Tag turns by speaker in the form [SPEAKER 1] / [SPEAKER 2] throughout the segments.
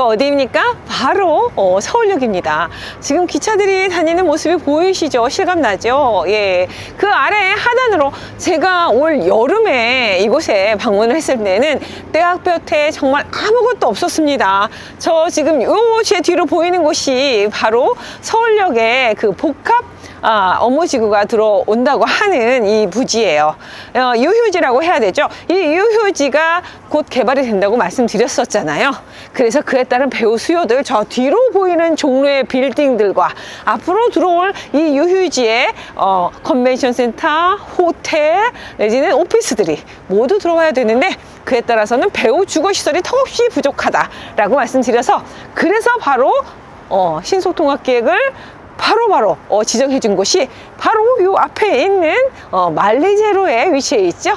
[SPEAKER 1] 여기가 어디입니까? 바로 서울역입니다. 지금 기차들이 다니는 모습이 보이시죠? 실감나죠? 예, 그 아래 하단으로 제가 올 여름에 이곳에 방문을 했을 때는 떼학볕에 정말 아무것도 없었습니다. 저 지금 요 제 뒤로 보이는 곳이 바로 서울역의 그 복합 업무지구가 들어온다고 하는 이 부지예요. 유휴지라고 해야 되죠. 이 유휴지가 곧 개발이 된다고 말씀드렸었잖아요. 그래서 그에 따른 배우 수요들, 저 뒤로 보이는 종로의 빌딩들과 앞으로 들어올 이 유휴지에 컨벤션 센터, 호텔 내지는 오피스들이 모두 들어와야 되는데, 그에 따라서는 배우 주거시설이 턱없이 부족하다라고 말씀드려서, 그래서 바로 신속통합계획을 바로 지정해 준 곳이 바로 요 앞에 있는 만리제로에 위치해 있죠.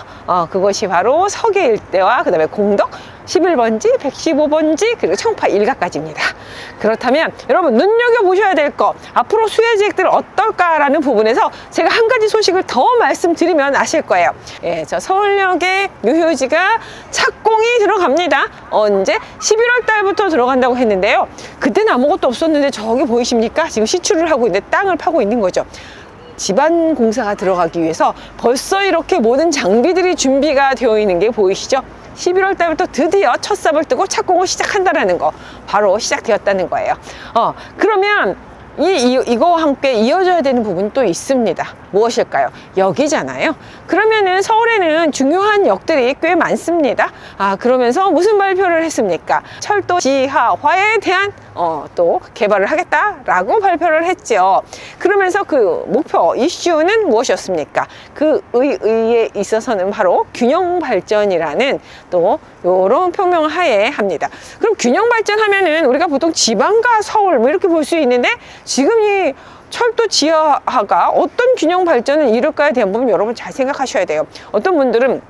[SPEAKER 1] 그것이 바로 서계 일대와 그 다음에 공덕 11번지, 115번지, 그리고 청파 일가까지입니다. 그렇다면 여러분 눈여겨보셔야 될 거, 앞으로 수혜지획들 어떨까라는 부분에서 제가 한 가지 소식을 더 말씀드리면 아실 거예요. 예, 저 서울역의 유휴지가 착공이 들어갑니다. 언제? 11월 달부터 들어간다고 했는데요. 그때는 아무것도 없었는데 저기 보이십니까? 지금 시추를 하고 있는데 땅을 파고 있는 거죠. 집안 공사가 들어가기 위해서 벌써 이렇게 모든 장비들이 준비가 되어 있는 게 보이시죠? 11월 달부터 드디어 첫 삽을 뜨고 착공을 시작한다라는 거, 바로 시작되었다는 거예요. 그러면 이거와 함께 이어져야 되는 부분이 또 있습니다. 무엇일까요? 역이잖아요. 그러면은 서울에는 중요한 역들이 꽤 많습니다. 그러면서 무슨 발표를 했습니까? 철도 지하화에 대한 또 개발을 하겠다라고 발표를 했죠. 그러면서 그 목표 이슈는 무엇이었습니까? 그 의에 있어서는 바로 균형 발전이라는 또 요런 표명 하에 합니다. 그럼 균형 발전 하면은 우리가 보통 지방과 서울 뭐 이렇게 볼 수 있는데, 지금 이 철도 지하화가 어떤 균형 발전을 이룰까에 대한 부분 여러분 잘 생각하셔야 돼요. 어떤 분들은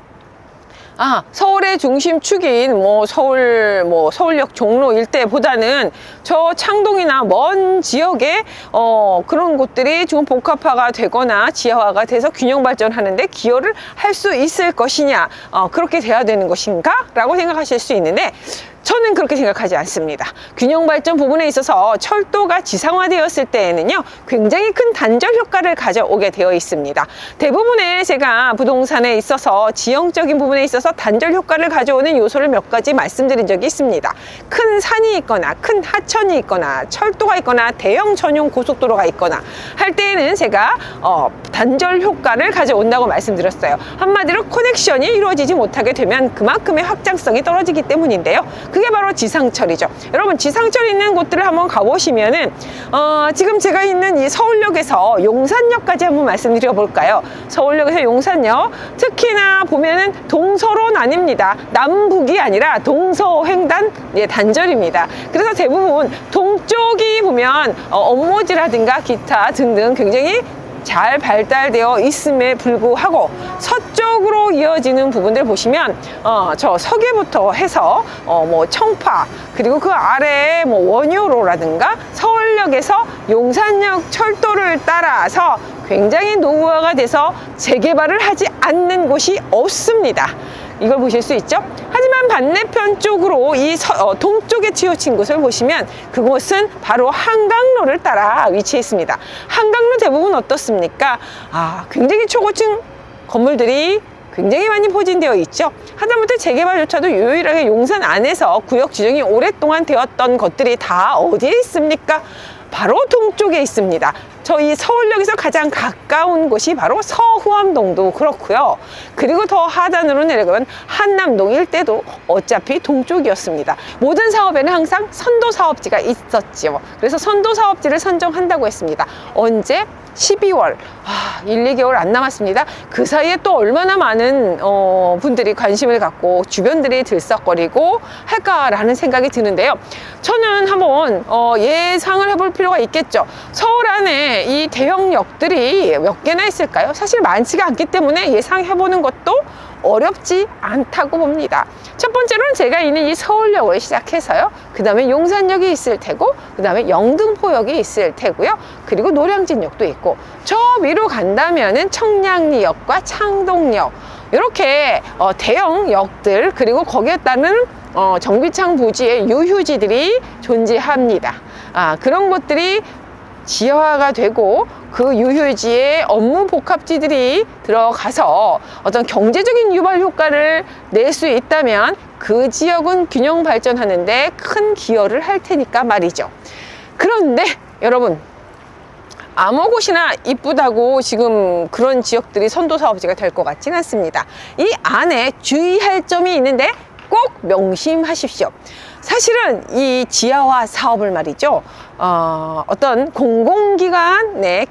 [SPEAKER 1] 서울의 중심축인 서울역 종로 일대보다는 저 창동이나 먼 지역에 그런 곳들이 좀 복합화가 되거나 지하화가 돼서 균형 발전하는데 기여를 할 수 있을 것이냐, 그렇게 돼야 되는 것인가? 라고 생각하실 수 있는데, 저는 그렇게 생각하지 않습니다. 균형 발전 부분에 있어서 철도가 지상화되었을 때에는요, 굉장히 큰 단절 효과를 가져오게 되어 있습니다. 대부분의 제가 부동산에 있어서 지형적인 부분에 있어서 단절 효과를 가져오는 요소를 몇 가지 말씀드린 적이 있습니다. 큰 산이 있거나 큰 하천이 있거나 철도가 있거나 대형 전용 고속도로가 있거나 할 때에는 제가 단절 효과를 가져온다고 말씀드렸어요. 한마디로 커넥션이 이루어지지 못하게 되면 그만큼의 확장성이 떨어지기 때문인데요. 그게 바로 지상철이죠. 여러분 지상철 있는 곳들을 한번 가보시면은 지금 제가 있는 이 서울역에서 용산역까지 한번 말씀드려 볼까요? 서울역에서 용산역, 특히나 보면은 동서로 나뉩니다. 남북이 아니라 동서횡단 단절입니다. 그래서 대부분 동쪽이 보면 업무지라든가 기타 등등 굉장히 잘 발달되어 있음에 불구하고 서쪽으로 이어지는 부분들 보시면 저 서계부터 해서 청파, 그리고 그 아래에 원효로라든가 서울역에서 용산역 철도를 따라서 굉장히 노후화가 돼서 재개발을 하지 않는 곳이 없습니다. 이걸 보실 수 있죠? 하지만 반대편 쪽으로 이 동쪽에 치우친 곳을 보시면 그곳은 바로 한강로를 따라 위치해 있습니다. 한강로 대부분 어떻습니까? 굉장히 초고층 건물들이 굉장히 많이 포진되어 있죠. 하다못해 재개발조차도 유일하게 용산 안에서 구역 지정이 오랫동안 되었던 것들이 다 어디에 있습니까? 바로 동쪽에 있습니다. 저희 서울역에서 가장 가까운 곳이 바로 서후암동도 그렇고요. 그리고 더 하단으로 내려가면 한남동 일대도 어차피 동쪽이었습니다. 모든 사업에는 항상 선도사업지가 있었죠. 그래서 선도사업지를 선정한다고 했습니다. 언제? 12월 1, 2개월 안 남았습니다. 그 사이에 또 얼마나 많은 분들이 관심을 갖고 주변들이 들썩거리고 할까라는 생각이 드는데요. 저는 한번 예상을 해볼 필요가 있겠죠. 서울 안에 이 대형역들이 몇 개나 있을까요? 사실 많지가 않기 때문에 예상해보는 것도 어렵지 않다고 봅니다. 첫 번째로는 제가 있는 이 서울역을 시작해서요. 그 다음에 용산역이 있을 테고, 그 다음에 영등포역이 있을 테고요. 그리고 노량진역도 있고, 저 위로 간다면은 청량리역과 창동역, 이렇게 대형 역들, 그리고 거기에 따른 정비창 부지에 유휴지들이 존재합니다. 그런 것들이 지하화가 되고 그 유휴지에 업무 복합지들이 들어가서 어떤 경제적인 유발 효과를 낼 수 있다면 그 지역은 균형 발전하는데 큰 기여를 할 테니까 말이죠. 그런데 여러분, 아무 곳이나 이쁘다고 지금 그런 지역들이 선도사업지가 될 것 같지는 않습니다. 이 안에 주의할 점이 있는데 꼭 명심하십시오. 사실은 이 지하화 사업을 말이죠, 어떤 공공기관의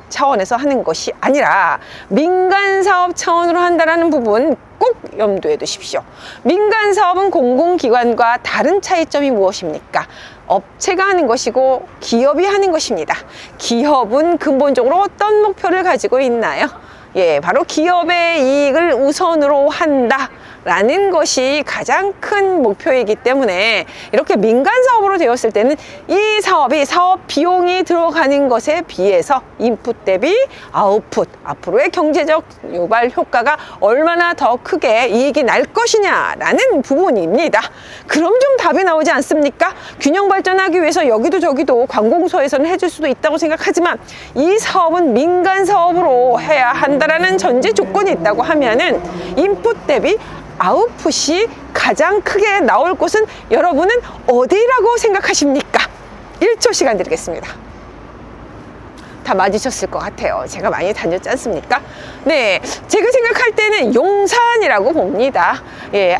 [SPEAKER 1] 차원에서 하는 것이 아니라 민간사업 차원으로 한다는 부분 꼭 염두에 두십시오. 민간사업은 공공기관과 다른 차이점이 무엇입니까? 업체가 하는 것이고 기업이 하는 것입니다. 기업은 근본적으로 어떤 목표를 가지고 있나요? 바로 기업의 이익을 우선으로 한다 라는 것이 가장 큰 목표이기 때문에 이렇게 민간 사업으로 되었을 때는 이 사업이 사업 비용이 들어가는 것에 비해서 인풋 대비 아웃풋, 앞으로의 경제적 유발 효과가 얼마나 더 크게 이익이 날 것이냐라는 부분입니다. 그럼 좀 답이 나오지 않습니까? 균형 발전하기 위해서 여기도 저기도 관공서에서는 해줄 수도 있다고 생각하지만 이 사업은 민간 사업으로 해야 한다라는 전제 조건이 있다고 하면은 인풋 대비 아웃풋이 가장 크게 나올 곳은 여러분은 어디라고 생각하십니까? 1초 시간 드리겠습니다. 다 맞으셨을 것 같아요. 제가 많이 다녔지 않습니까? 네, 제가 생각할 때는 용산이라고 봅니다.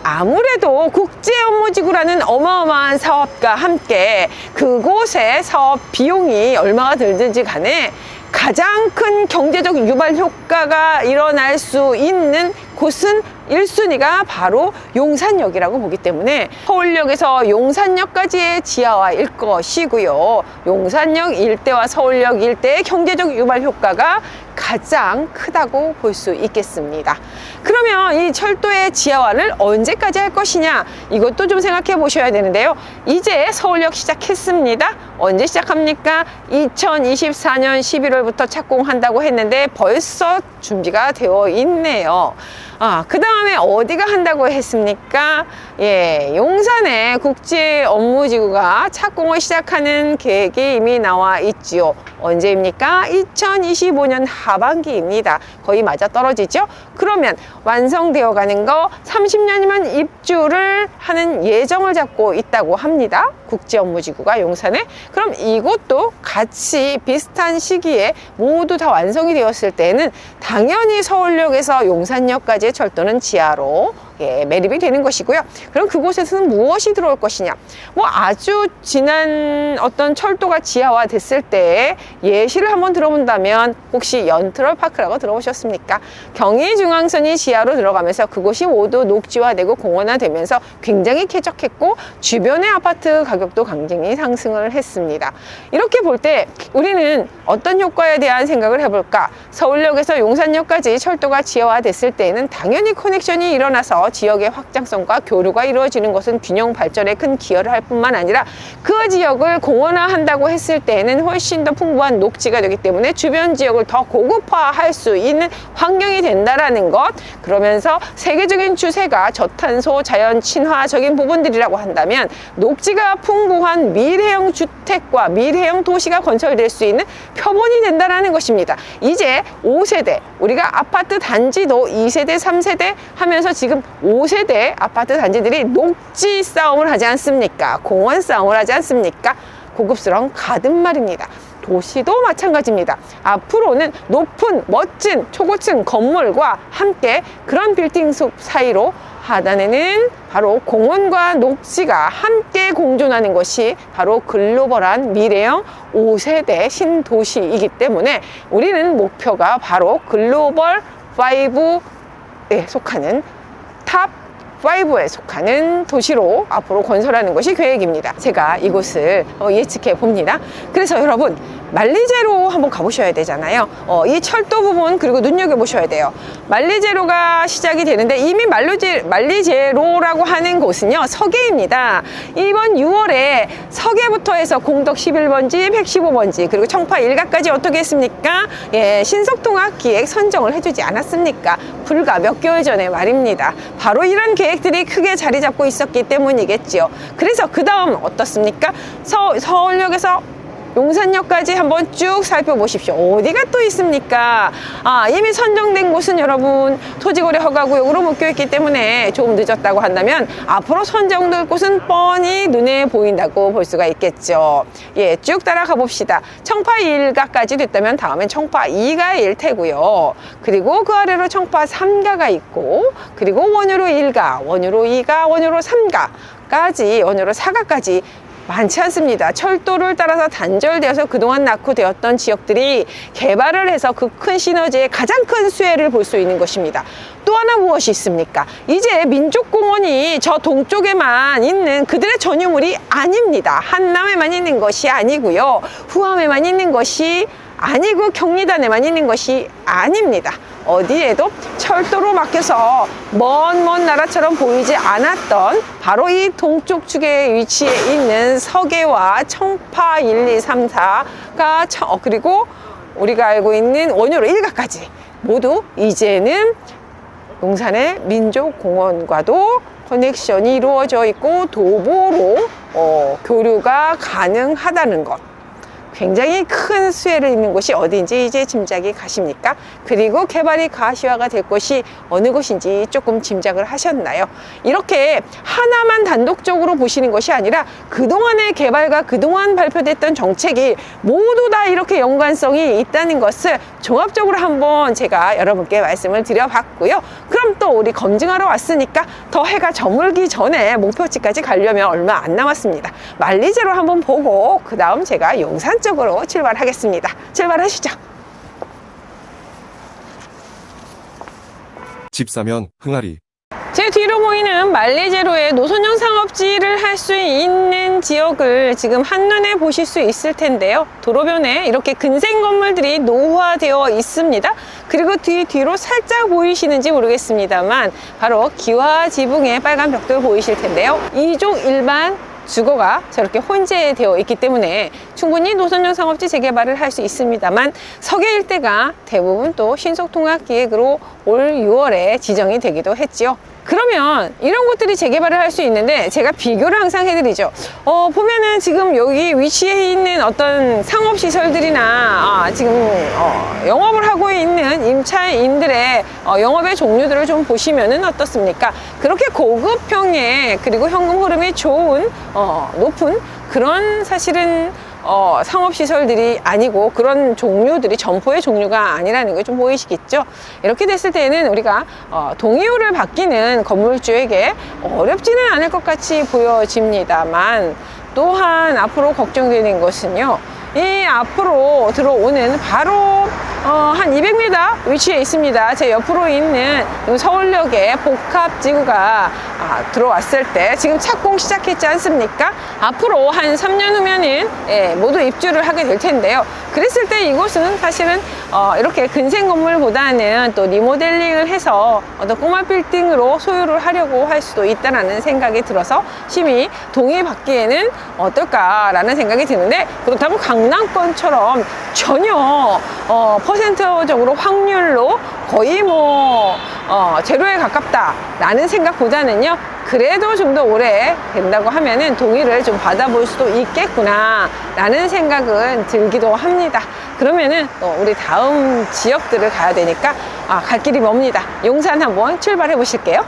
[SPEAKER 1] 아무래도 국제업무지구라는 어마어마한 사업과 함께 그곳의 사업 비용이 얼마가 들든지 간에 가장 큰 경제적 유발 효과가 일어날 수 있는 곳은 1순위가 바로 용산역이라고 보기 때문에 서울역에서 용산역까지의 지하화일 것이고요. 용산역 일대와 서울역 일대의 경제적 유발 효과가 가장 크다고 볼 수 있겠습니다. 그러면 이 철도의 지하화를 언제까지 할 것이냐, 이것도 좀 생각해 보셔야 되는데요. 이제 서울역 시작했습니다. 언제 시작합니까? 2024년 11월부터 착공한다고 했는데 벌써 준비가 되어 있네요. 그 다음에 어디가 한다고 했습니까? 용산에 국제업무지구가 착공을 시작하는 계획이 이미 나와 있지요. 언제입니까? 2025년 하반기입니다. 거의 맞아 떨어지죠? 그러면 완성되어 가는 거 30년이면 입주를 하는 예정을 잡고 있다고 합니다. 국제업무지구가 용산에. 그럼 이것도 같이 비슷한 시기에 모두 다 완성이 되었을 때는 당연히 서울역에서 용산역까지의 철도는 지하로 매립이 되는 것이고요. 그럼 그곳에서는 무엇이 들어올 것이냐? 아주 지난 어떤 철도가 지하화 됐을 때 예시를 한번 들어본다면 혹시 연트럴파크라고 들어보셨습니까? 경의중앙선이 지하로 들어가면서 그곳이 모두 녹지화되고 공원화되면서 굉장히 쾌적했고 주변의 아파트 가격도 굉장히 상승을 했습니다. 이렇게 볼 때 우리는 어떤 효과에 대한 생각을 해볼까? 서울역에서 용산역까지 철도가 지하화 됐을 때에는 당연히 커넥션이 일어나서 지역의 확장성과 교류가 이루어지는 것은 균형 발전에 큰 기여를 할 뿐만 아니라 그 지역을 공원화한다고 했을 때에는 훨씬 더 풍부한 녹지가 되기 때문에 주변 지역을 더 고급화할 수 있는 환경이 된다라는 것. 그러면서 세계적인 추세가 저탄소 자연 친화적인 부분들이라고 한다면 녹지가 풍부한 미래형 주택과 미래형 도시가 건설될 수 있는 표본이 된다라는 것입니다. 이제 5세대, 우리가 아파트 단지도 2세대, 3세대 하면서 지금 5세대 아파트 단지들이 녹지 싸움을 하지 않습니까? 공원 싸움을 하지 않습니까? 고급스러운 가든 말입니다. 도시도 마찬가지입니다. 앞으로는 높은 멋진 초고층 건물과 함께 그런 빌딩 숲 사이로 하단에는 바로 공원과 녹지가 함께 공존하는 것이 바로 글로벌한 미래형 5세대 신도시이기 때문에 우리는 목표가 바로 글로벌 5에 속하는 탑 5에 속하는 도시로 앞으로 건설하는 것이 계획입니다. 제가 이곳을 예측해 봅니다. 그래서 여러분, 만리제로 한번 가보셔야 되잖아요. 이 철도 부분 그리고 눈여겨보셔야 돼요. 만리제로가 시작이 되는데 이미 만리제로라고 하는 곳은요 서계입니다. 이번 6월에 서계부터 해서 공덕 11번지, 115번지 그리고 청파 일가까지 어떻게 했습니까? 예, 신속통합기획 선정을 해주지 않았습니까? 불과 몇 개월 전에 말입니다. 바로 이런 계획들이 크게 자리 잡고 있었기 때문이겠지요. 그래서 그 다음 어떻습니까? 서울역에서 용산역까지 한번 쭉 살펴보십시오. 어디가 또 있습니까? 이미 선정된 곳은 여러분 토지거래 허가구역으로 묶여있기 때문에 조금 늦었다고 한다면 앞으로 선정될 곳은 뻔히 눈에 보인다고 볼 수가 있겠죠. 예, 쭉 따라가 봅시다. 청파 1가까지 됐다면 다음엔 청파 2가일 테고요. 그리고 그 아래로 청파 3가가 있고 그리고 원효로 1가, 원효로 2가, 원효로 3가까지, 원효로 4가까지 많지 않습니다. 철도를 따라서 단절되어서 그동안 낙후되었던 지역들이 개발을 해서 그 큰 시너지의 가장 큰 수혜를 볼 수 있는 것입니다. 또 하나 무엇이 있습니까? 이제 민족공원이 저 동쪽에만 있는 그들의 전유물이 아닙니다. 한남에만 있는 것이 아니고요. 후암에만 있는 것이 아니고 경리단에만 있는 것이 아닙니다. 어디에도 철도로 막혀서 먼 나라처럼 보이지 않았던 바로 이 동쪽 축에 위치해 있는 서계와 청파 1, 2, 3, 4가 그리고 우리가 알고 있는 원효로 1가까지 모두 이제는 용산의 민족공원과도 커넥션이 이루어져 있고 도보로 교류가 가능하다는 것. 굉장히 큰 수혜를 입는 곳이 어디인지 이제 짐작이 가십니까? 그리고 개발이 가시화가 될 곳이 어느 곳인지 조금 짐작을 하셨나요? 이렇게 하나만 단독적으로 보시는 것이 아니라 그동안의 개발과 그동안 발표됐던 정책이 모두 다 이렇게 연관성이 있다는 것을 종합적으로 한번 제가 여러분께 말씀을 드려봤고요. 그럼 또 우리 검증하러 왔으니까 더 해가 저물기 전에 목표지까지 가려면 얼마 안 남았습니다. 만리제로 한번 보고 그 다음 제가 용산 쪽으로 출발하겠습니다. 출발하시죠.
[SPEAKER 2] 집 사면 흥아리.
[SPEAKER 1] 제 뒤로 보이는 만리제로의 노선형 상업지를 할 수 있는 지역을 지금 한눈에 보실 수 있을 텐데요. 도로변에 이렇게 근생 건물들이 노후화되어 있습니다. 그리고 뒤로 살짝 보이시는지 모르겠습니다만 바로 기와 지붕의 빨간 벽돌 보이실 텐데요. 2종 일반 주거가 저렇게 혼재되어 있기 때문에 충분히 노선형 상업지 재개발을 할 수 있습니다만 서계 일대가 대부분 또 신속통합기획으로 올 6월에 지정이 되기도 했지요. 그러면 이런 곳들이 재개발을 할 수 있는데 제가 비교를 항상 해드리죠. 보면은 지금 여기 위치해 있는 어떤 상업시설들이나 지금 영업을 하고 있는 임차인들의 영업의 종류들을 좀 보시면은 어떻습니까? 그렇게 고급형의 그리고 현금 흐름이 좋은 높은 그런 사실은 상업시설들이 아니고 그런 종류들이 점포의 종류가 아니라는 게 좀 보이시겠죠? 이렇게 됐을 때는 우리가 동의호를 받기는 건물주에게 어렵지는 않을 것 같이 보여집니다만 또한 앞으로 걱정되는 것은요. 이 앞으로 들어오는 바로 한 200m 위치에 있습니다. 제 옆으로 있는 서울역의 복합지구가 들어왔을 때 지금 착공 시작했지 않습니까? 앞으로 한 3년 후면은 모두 입주를 하게 될 텐데요. 그랬을 때 이곳은 사실은 이렇게 근생 건물보다는 또 리모델링을 해서 어떤 꼬마 빌딩으로 소유를 하려고 할 수도 있다는 생각이 들어서 심히 동의받기에는 어떨까라는 생각이 드는데 그렇다고 강남권처럼 전혀 퍼센트적으로 확률로 거의 제로에 가깝다라는 생각보다는요. 그래도 좀 더 오래 된다고 하면은 동의를 좀 받아볼 수도 있겠구나 라는 생각은 들기도 합니다. 그러면은 우리 다음 지역들을 가야 되니까 갈 길이 멉니다. 용산 한번 출발해 보실게요.